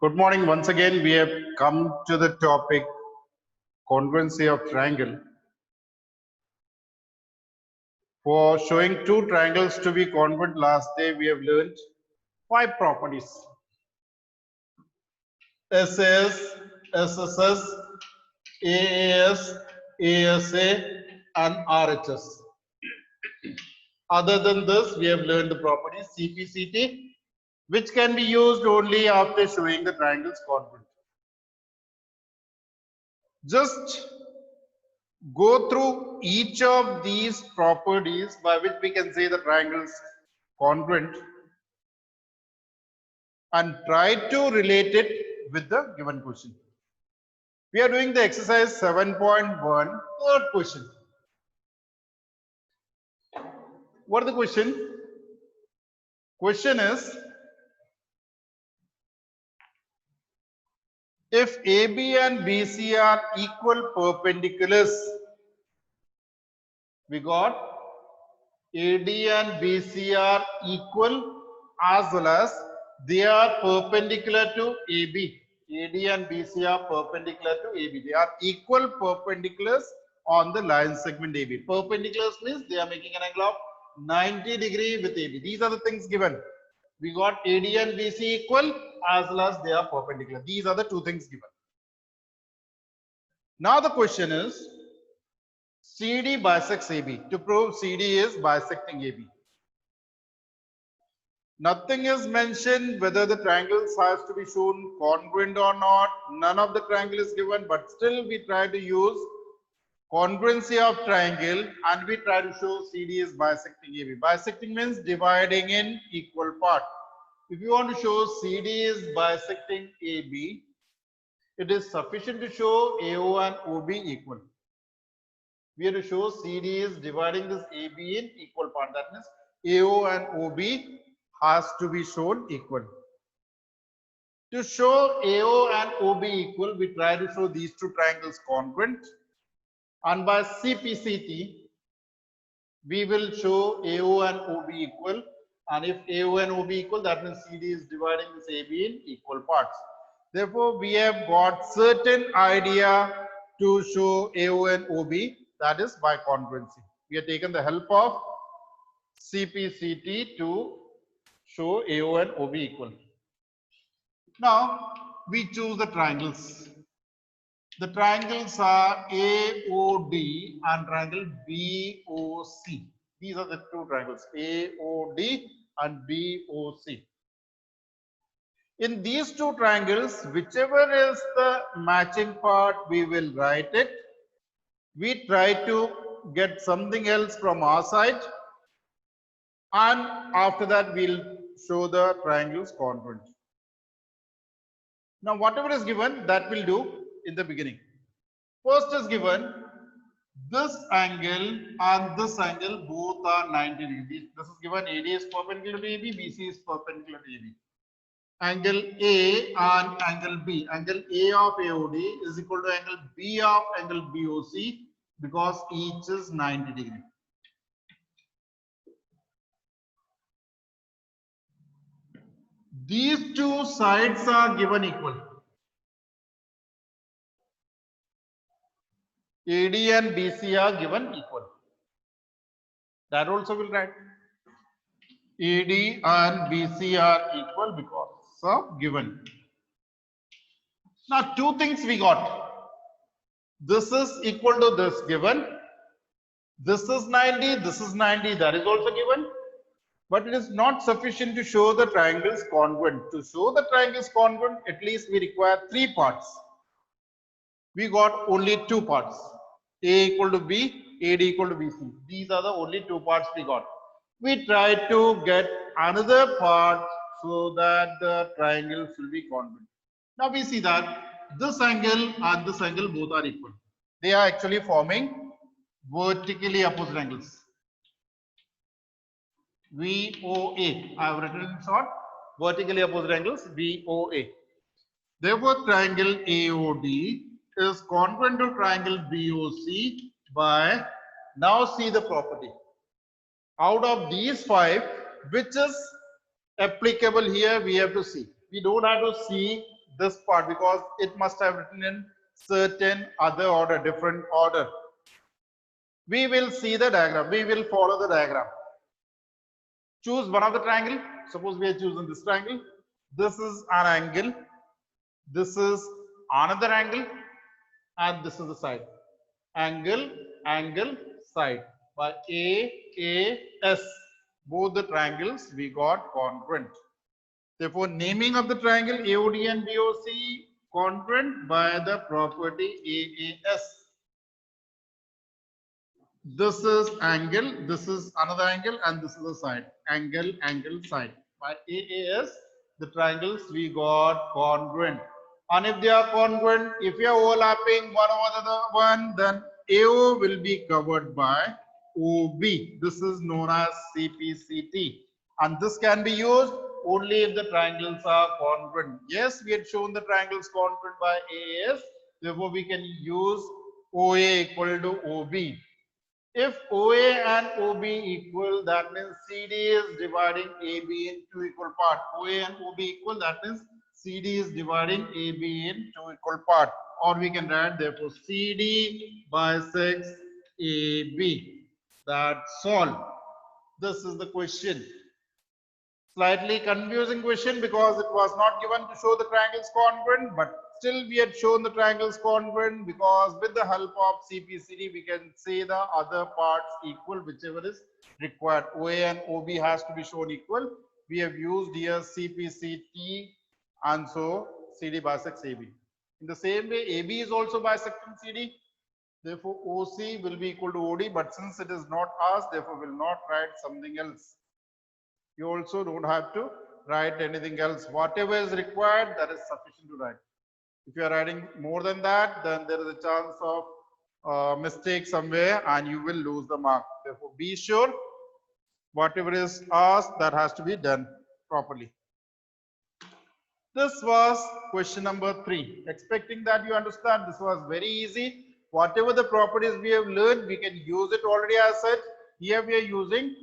Good morning. Once again, we have come to the topic congruency of triangle. For showing two triangles to be congruent, last day we have learned 5 properties. SAS, SSS, AAS, ASA and RHS. Other than this, we have learned the properties CPCT, which can be used only after showing the triangles congruent. Just go through each of these properties by which we can say the triangles congruent and try to relate it with the given question. We are doing the exercise 7.1, third question. What is the question? Question is, if AB and BC are equal perpendiculars, we got AD and BC are equal as well as they are perpendicular to AB. AD and BC are perpendicular to AB. They are equal perpendiculars on the line segment AB. Perpendiculars means they are making an angle of 90 degree with AB. These are the things given. We got AD and BC equal as well as they are perpendicular. These are the two things given. Now the question is, CD bisects AB. To prove CD is bisecting AB. Nothing is mentioned whether the triangles has to be shown congruent or not. None of the triangle is given, but still we try to use congruency of triangle and we try to show CD is bisecting AB. Bisecting means dividing in equal part. If you want to show CD is bisecting AB, it is sufficient to show AO and OB equal. We have to show CD is dividing this AB in equal part. That means AO and OB has to be shown equal. To show AO and OB equal, we try to show these two triangles congruent. And by CPCT, we will show AO and OB equal. And if AO and OB equal, that means CD is dividing this AB in equal parts. Therefore, we have got certain idea to show AO and OB, that is by congruency. We have taken the help of CPCT to show AO and OB equal. Now, we choose the triangles. The triangles are AOD and triangle BOC. These are the two triangles, AOD and BOC. In these two triangles, whichever is the matching part, we will write it. We try to get something else from our side. And after that, we'll show the triangles congruent. Now, whatever is given, that we'll do in the beginning. First is given, this angle and this angle both are 90 degrees. This is given, AD is perpendicular to AB, BC is perpendicular to AB. Angle A and angle B. Angle A of AOD is equal to angle B of angle BOC because each is 90 degree. These two sides are given equal. AD and BC are given equal. That also will write. AD and BC are equal because of given. Now, two things we got. This is equal to this given. This is 90, this is 90, that is also given. But it is not sufficient to show the triangles congruent. To show the triangles congruent, at least we require 3 parts. We got only 2 parts. A equal to B, AD equal to BC. These are the only 2 parts we got. We try to get another part so that the triangles will be congruent. Now we see that this angle and this angle both are equal. They are actually forming vertically opposite angles. VOA. I have written in short, vertically opposite angles, VOA. Therefore, triangle AOD is congruent to triangle BOC by, now see the property. Out of these 5, which is applicable here, we have to see. We don't have to see this part because it must have written in certain other order, different order. We will see the diagram. We will follow the diagram. Choose one of the triangle. Suppose we are choosing this triangle. This is an angle. This is another angle. And this is the side. Angle, angle, side. By AAS. Both the triangles we got congruent. Therefore, naming of the triangle AOD and BOC congruent by the property AAS. This is angle, this is another angle, and this is the side. Angle, angle, side. By AAS, the triangles we got congruent. And if they are congruent, if you are overlapping one over the one, then AO will be covered by OB. This is known as CPCT. And this can be used only if the triangles are congruent. Yes, we had shown the triangles congruent by AAS. Therefore, we can use OA equal to OB. If OA and OB equal, that means CD is dividing AB in two equal parts. OA and OB equal, that means CD is dividing AB in two equal parts. Or we can write therefore CD bisects AB. That's all. This is the question. Slightly confusing question because it was not given to show the triangles congruent, but still we had shown the triangles congruent because with the help of CPCD we can say the other parts equal, whichever is required. OA and OB has to be shown equal. We have used here CPCT, and so CD bisects AB. In the same way, AB is also bisecting CD. Therefore, OC will be equal to OD, but since it is not asked, therefore will not write something else. You also don't have to write anything else. Whatever is required, that is sufficient to write. If you are writing more than that, then there is a chance of mistake somewhere and you will lose the mark. Therefore, be sure whatever is asked, that has to be done properly. This was question number 3. Expecting that you understand, this was very easy. Whatever the properties we have learned, we can use it already as such. Here we are using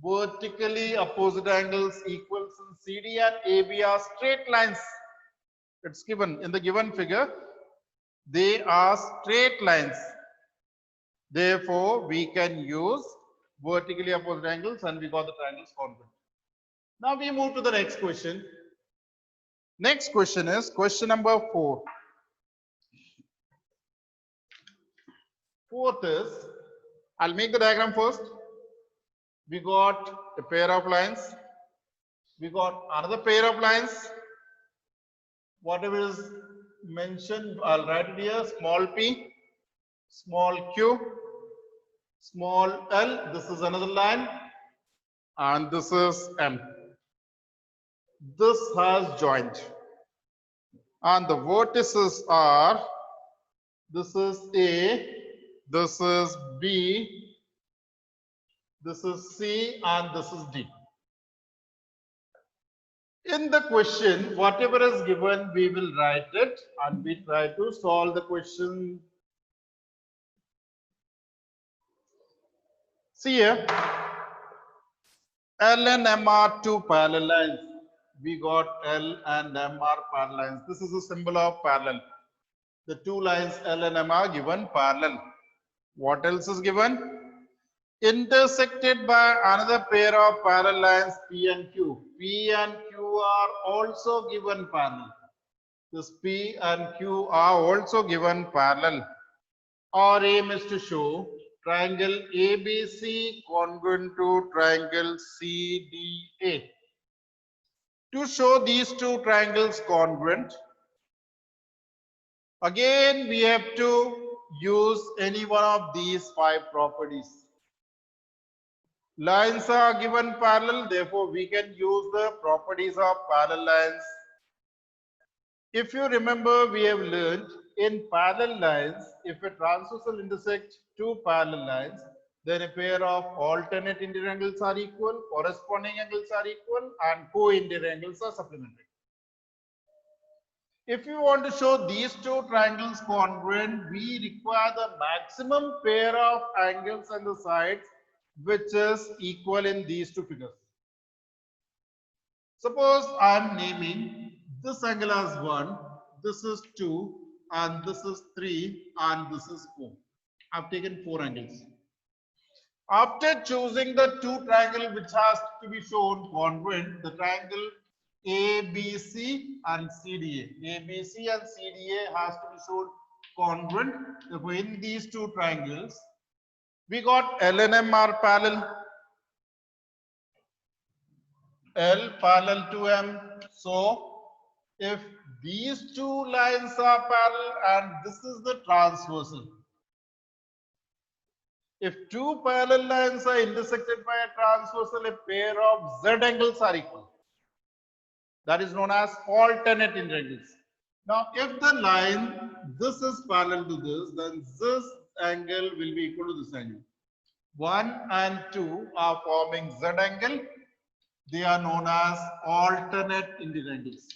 vertically opposite angles equal since CD and AB are straight lines. It's given in the given figure. They are straight lines. Therefore, we can use vertically opposite angles and we got the triangles congruent. Now we move to the next question. Next question is question number 4. Fourth is, I'll make the diagram first. We got a pair of lines. We got another pair of lines. Whatever is mentioned, I'll write it here. Small p, small q, small l. This is another line. And this is m. This has joined. And the vertices are, this is A, this is B, this is C, and this is D. In the question, whatever is given, we will write it and we try to solve the question. See here, L and M are two parallel lines. We got L and M are parallel lines. This is a symbol of parallel. The two lines L and M are given parallel. What else is given? Intersected by another pair of parallel lines P and Q. P and Q are also given parallel. This P and Q are also given parallel. Our aim is to show triangle ABC congruent to triangle CDA. To show these two triangles congruent, again we have to use any one of these 5 properties. Lines are given parallel, therefore we can use the properties of parallel lines. If you remember, we have learned in parallel lines, if a transversal intersects two parallel lines, then a pair of alternate interior angles are equal, corresponding angles are equal, and co-interior angles are supplementary. If you want to show these two triangles congruent, we require the maximum pair of angles on the sides which is equal in these two figures. Suppose I am naming This angle has 1, this is 2, and this is 3, and this is 4. I've taken 4 angles. After choosing the two triangle which has to be shown congruent, the triangle ABC and CDA. ABC and CDA has to be shown congruent. Therefore, in these two triangles, we got L and M are parallel. L parallel to M. So, if these two lines are parallel and this is the transversal. If two parallel lines are intersected by a transversal, a pair of Z angles are equal. That is known as alternate angles. Now, if the line, this is parallel to this, then this angle will be equal to this angle. 1 and 2 are forming Z angle. They are known as alternate angles.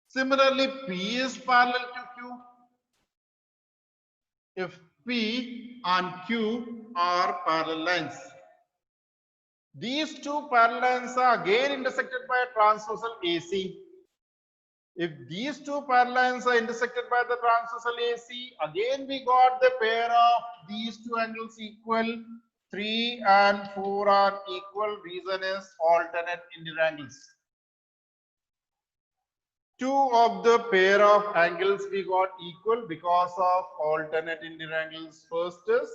Similarly, P is parallel to Q. If P and Q are parallel lines, these two parallel lines are again intersected by a transversal AC. If these two parallel lines are intersected by the transversal AC, again we got the pair of these two angles equal. 3 and 4 are equal. Reason is alternate angles. Two of the pair of angles we got equal because of alternate angles. First is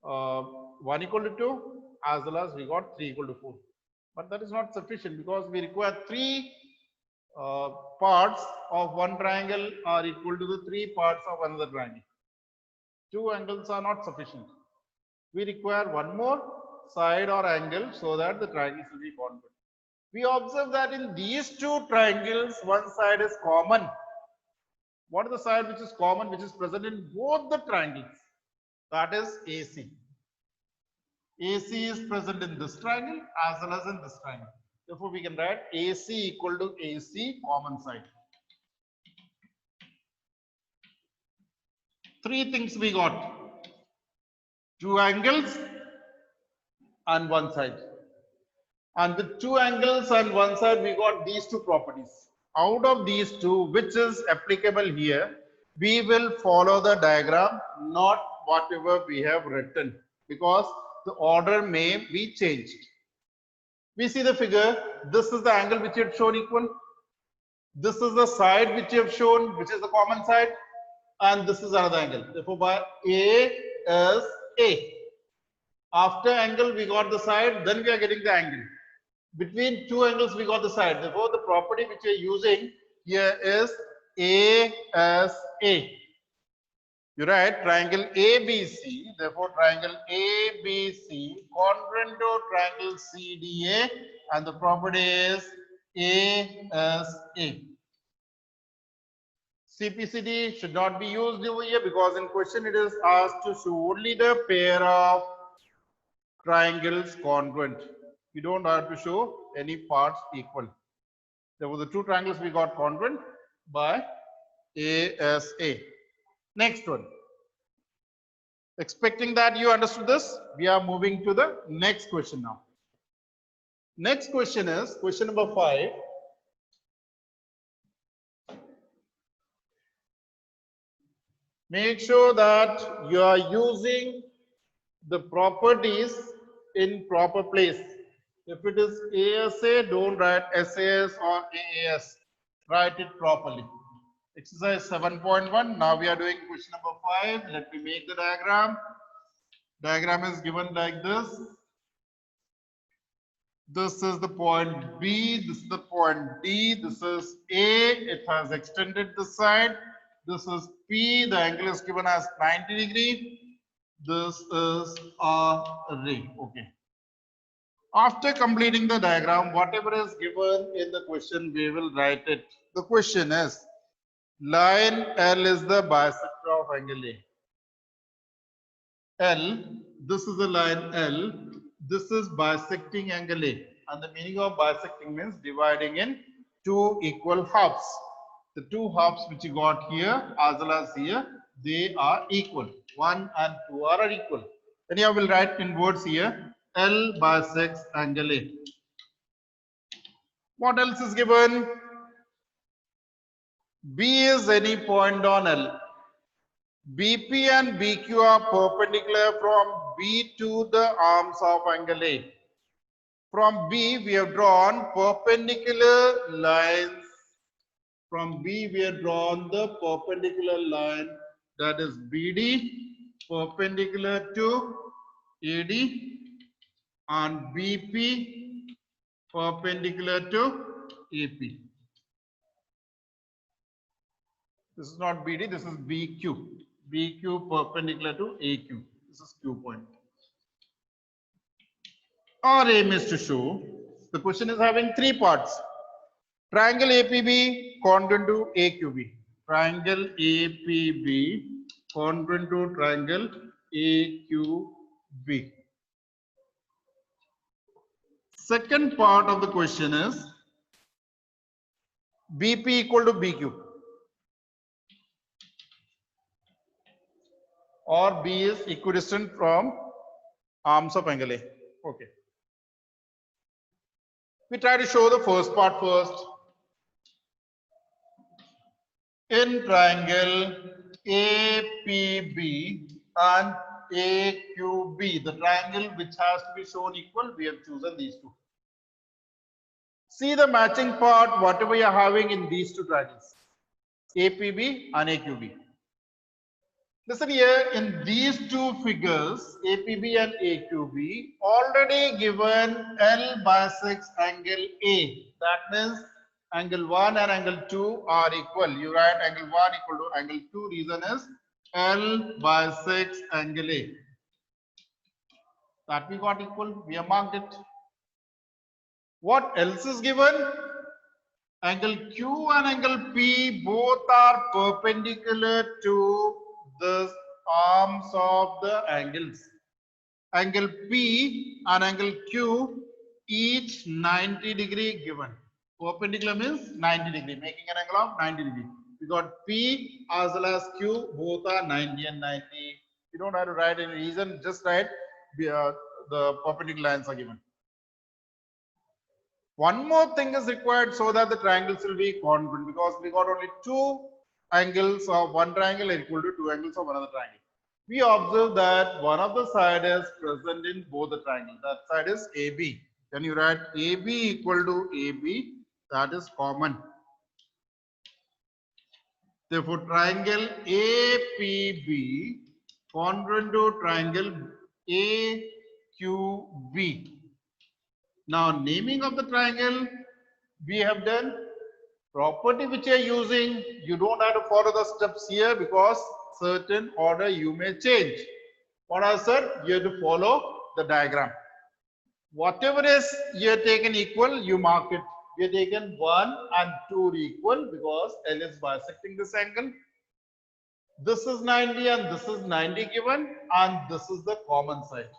1 equal to 2, as well as we got 3 equal to 4. But that is not sufficient because we require 3 parts of one triangle are equal to the 3 parts of another triangle. 2 angles are not sufficient. We require one more side or angle so that the triangle should be congruent. We observe that in these two triangles, one side is common. What is the side which is common, which is present in both the triangles? That is AC. AC is present in this triangle as well as in this triangle. Therefore, we can write AC equal to AC common side. 3 things we got. 2 angles and one side. And with 2 angles and one side, we got these two properties. Out of these two, which is applicable here, we will follow the diagram, not whatever we have written, because the order may be changed. We see the figure. This is the angle which you have shown equal. This is the side which you have shown, which is the common side. And this is another angle. Therefore, by A is A. After angle, we got the side, then we are getting the angle. Between 2 angles, we got the side. Therefore, the property which we are using here is A as A. You write triangle ABC. Therefore, triangle ABC congruent to triangle CDA, and the property is A as A. CPCD should not be used over here because in question it is asked to show only the pair of triangles congruent. You don't have to show any parts equal. There were the 2 triangles we got congruent by ASA. Next one. Expecting that you understood this, we are moving to the next question now. Next question is question number 5. Make sure that you are using the properties in proper place. If it is ASA, don't write SAS or AAS. Write it properly. Exercise 7.1. Now we are doing question number 5. Let me make the diagram. Diagram is given like this. This is the point B. This is the point D. This is A. It has extended this side. This is P. The angle is given as 90 degree. This is a ray. Okay. After completing the diagram, whatever is given in the question, we will write it. The question is, line L is the bisector of angle A. L, this is the line L. This is bisecting angle A. And the meaning of bisecting means dividing in 2 equal halves. The 2 halves which you got here as well as here, they are equal. 1 and 2 are equal. Then you will write in words here. L bisects angle A. What else is given? B is any point on L. BP and BQ are perpendicular from B to the arms of angle A. From B, we have drawn perpendicular lines. From B, we have drawn the perpendicular line, that is BD, perpendicular to AD, and BP, perpendicular to AP. This is not BD, this is BQ. BQ perpendicular to AQ. This is Q point. Our aim is to show, the question is having three parts. Triangle APB congruent to AQB. Triangle APB congruent to triangle AQB. Second part of the question is BP equal to BQ. Or B is equidistant from arms of angle A. Okay. We try to show the first part first. In triangle APB and AQB, the triangle which has to be shown equal, we have chosen these two. See the matching part, whatever you are having in these two triangles, APB and AQB. Listen here, in these two figures, APB and AQB, already given L bisects angle A. That means angle 1 and angle 2 are equal. You write angle 1 equal to angle 2. Reason is L bisects angle A. That we got equal. We have marked it. What else is given? Angle Q and angle P both are perpendicular to the arms of the angles. Angle P and angle Q each 90 degree given. Perpendicular means 90 degree, making an angle of 90 degree. We got P as well as Q, both are 90 and 90. You don't have to write any reason, just write the perpendicular lines are given. One more thing is required so that the triangles will be congruent, because we got only two angles of one triangle equal to two angles of another triangle. We observe that one of the side is present in both the triangles. That side is AB. Then you write AB equal to AB. That is common. Therefore, triangle APB congruent to triangle AQB. Now, naming of the triangle, we have done. Property which you are using, you don't have to follow the steps here because certain order you may change. What I said, you have to follow the diagram. Whatever is you have taken equal, you mark it. We have taken 1 and 2 equal because L is bisecting this angle. This is 90 and this is 90 given, and this is the common side.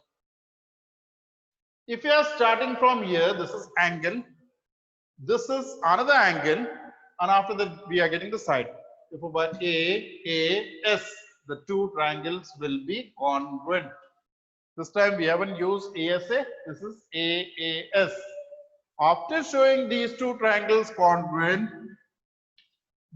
If you are starting from here, this is angle, this is another angle, and after that we are getting the side. Therefore, by AS, the two triangles will be congruent. This time we haven't used ASA, this is AAS. After showing these two triangles congruent,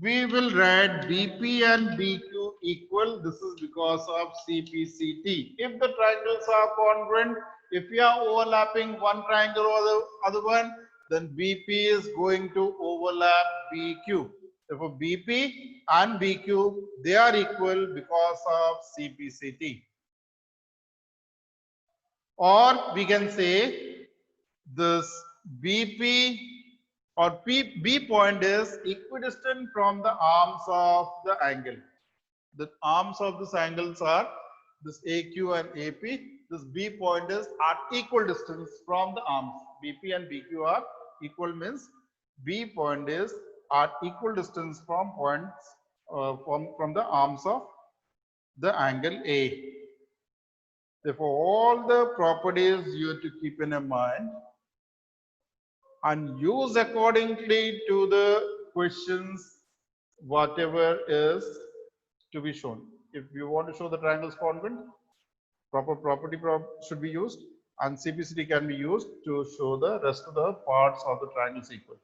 we will write BP and BQ equal. This is because of CPCT. If the triangles are congruent, if we are overlapping one triangle or the other one, then BP is going to overlap BQ. Therefore, BP and BQ, they are equal because of CPCT. Or we can say this BP or B point is equidistant from the arms of the angle. The arms of these angles are this AQ and AP. This B point is at equal distance from the arms. BP and BQ are equal, means B point is at equal distance from points from the arms of the angle A. Therefore, all the properties you have to keep in mind and use accordingly to the questions whatever is to be shown. If you want to show the triangles congruent, proper property should be used, and CPCT can be used to show the rest of the parts of the triangle sequence.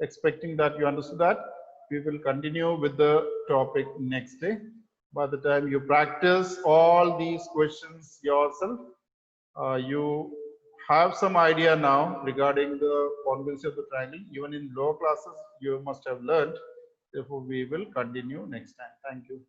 Expecting that you understood that, we will continue with the topic next day. By the time you practice all these questions yourself, you have some idea now regarding the congruency of the triangle. Even in lower classes, you must have learned. Therefore, we will continue next time. Thank you.